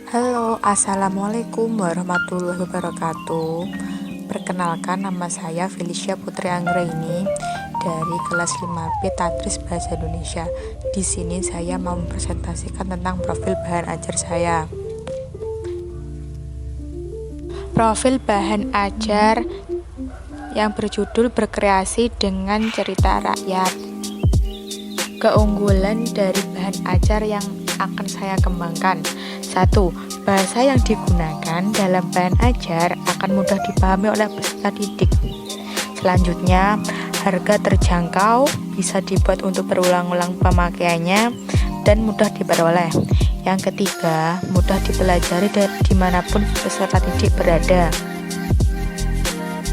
Halo, assalamualaikum warahmatullahi wabarakatuh. Perkenalkan, nama saya Felicia Putri Anggraini dari kelas 5B Tadris Bahasa Indonesia. Di sini saya mau mempresentasikan tentang profil bahan ajar saya. Profil bahan ajar yang berjudul Berkreasi dengan Cerita Rakyat. Keunggulan dari bahan ajar yang akan saya kembangkan. 1. Bahasa yang digunakan dalam bahan ajar akan mudah dipahami oleh peserta didik. Selanjutnya, harga terjangkau, bisa dibuat untuk berulang-ulang pemakaiannya, dan mudah diperoleh. Yang ketiga, mudah dipelajari dimanapun peserta didik berada.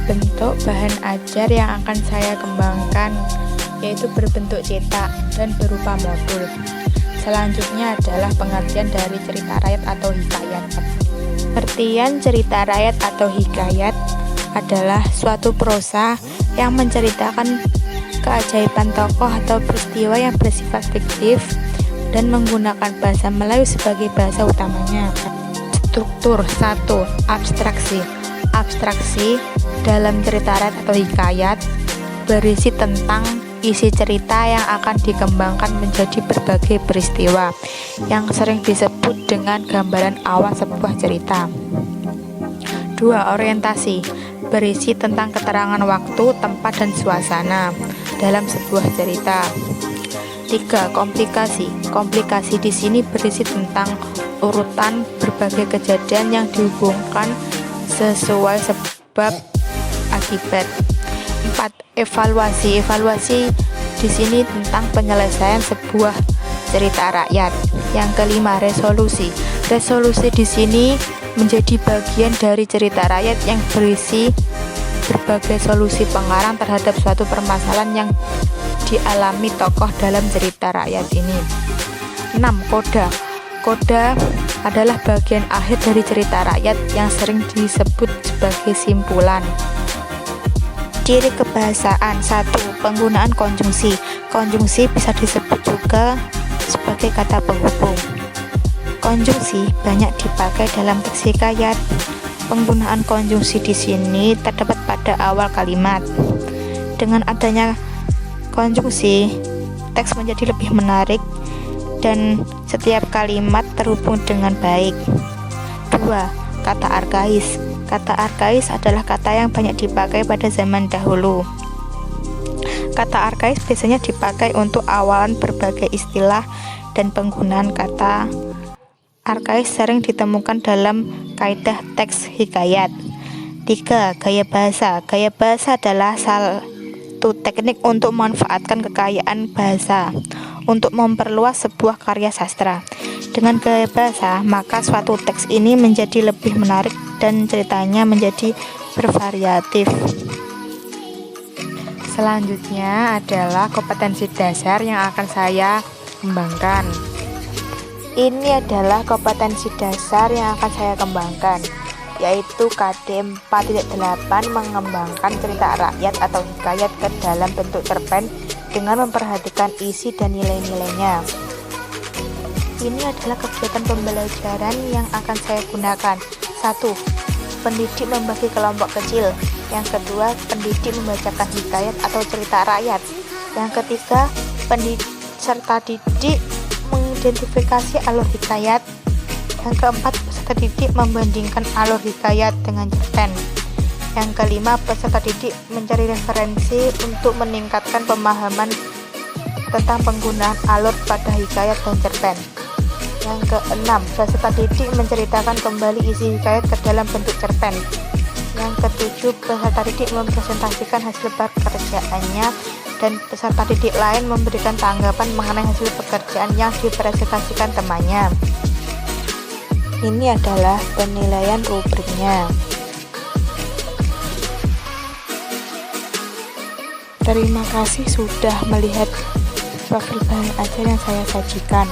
Bentuk bahan ajar yang akan saya kembangkan yaitu berbentuk cetak dan berupa modul. Selanjutnya adalah pengertian dari cerita rakyat atau hikayat. Pengertian cerita rakyat atau hikayat adalah suatu prosa yang menceritakan keajaiban tokoh atau peristiwa yang bersifat fiktif dan menggunakan bahasa Melayu sebagai bahasa utamanya. Struktur 1. Abstraksi. Abstraksi dalam cerita rakyat atau hikayat berisi tentang isi cerita yang akan dikembangkan menjadi berbagai peristiwa yang sering disebut dengan gambaran awal sebuah cerita. 2. Orientasi berisi tentang keterangan waktu, tempat, dan suasana dalam sebuah cerita. 3. Komplikasi. Komplikasi di sini berisi tentang urutan berbagai kejadian yang dihubungkan sesuai sebab akibat. 4. Evaluasi. Evaluasi di sini tentang penyelesaian sebuah cerita rakyat. Yang kelima, resolusi. Resolusi di sini menjadi bagian dari cerita rakyat yang berisi berbagai solusi pengarang terhadap suatu permasalahan yang dialami tokoh dalam cerita rakyat ini. 6. Koda. Koda adalah bagian akhir dari cerita rakyat yang sering disebut sebagai simpulan. Ciri kebahasaan. 1. Penggunaan konjungsi. Konjungsi bisa disebut juga sebagai kata penghubung. Konjungsi banyak dipakai dalam teks hikayat. Penggunaan konjungsi di sini terdapat pada awal kalimat. Dengan adanya konjungsi, teks menjadi lebih menarik dan setiap kalimat terhubung dengan baik. 2. Kata arkais. Kata arkais adalah kata yang banyak dipakai pada zaman dahulu. Kata arkais biasanya dipakai untuk awalan berbagai istilah dan penggunaan kata arkais sering ditemukan dalam kaidah teks hikayat. 3. Gaya bahasa. Gaya bahasa adalah satu teknik untuk memanfaatkan kekayaan bahasa untuk memperluas sebuah karya sastra. Dengan gaya bahasa, maka suatu teks ini menjadi lebih menarik dan ceritanya menjadi bervariatif. Selanjutnya adalah kompetensi dasar yang akan saya kembangkan. Ini adalah kompetensi dasar yang akan saya kembangkan, yaitu KD 4.8 mengembangkan cerita rakyat atau hikayat ke dalam bentuk cerpen dengan memperhatikan isi dan nilai-nilainya. Ini adalah kegiatan pembelajaran yang akan saya gunakan. 1. Pendidik membagi kelompok kecil. Yang kedua, pendidik membacakan hikayat atau cerita rakyat. Yang ketiga, peserta didik mengidentifikasi alur hikayat. Yang keempat, peserta didik membandingkan alur hikayat dengan cerpen. Yang kelima, peserta didik mencari referensi untuk meningkatkan pemahaman tentang penggunaan alur pada hikayat dan cerpen. Yang keenam, peserta didik menceritakan kembali isi hikayat ke dalam bentuk cerpen. Yang ketujuh, peserta didik mempresentasikan hasil pekerjaannya dan peserta didik lain memberikan tanggapan mengenai hasil pekerjaan yang dipresentasikan temannya. Ini adalah penilaian rubriknya. Terima kasih sudah melihat profil bahan ajar yang saya sajikan.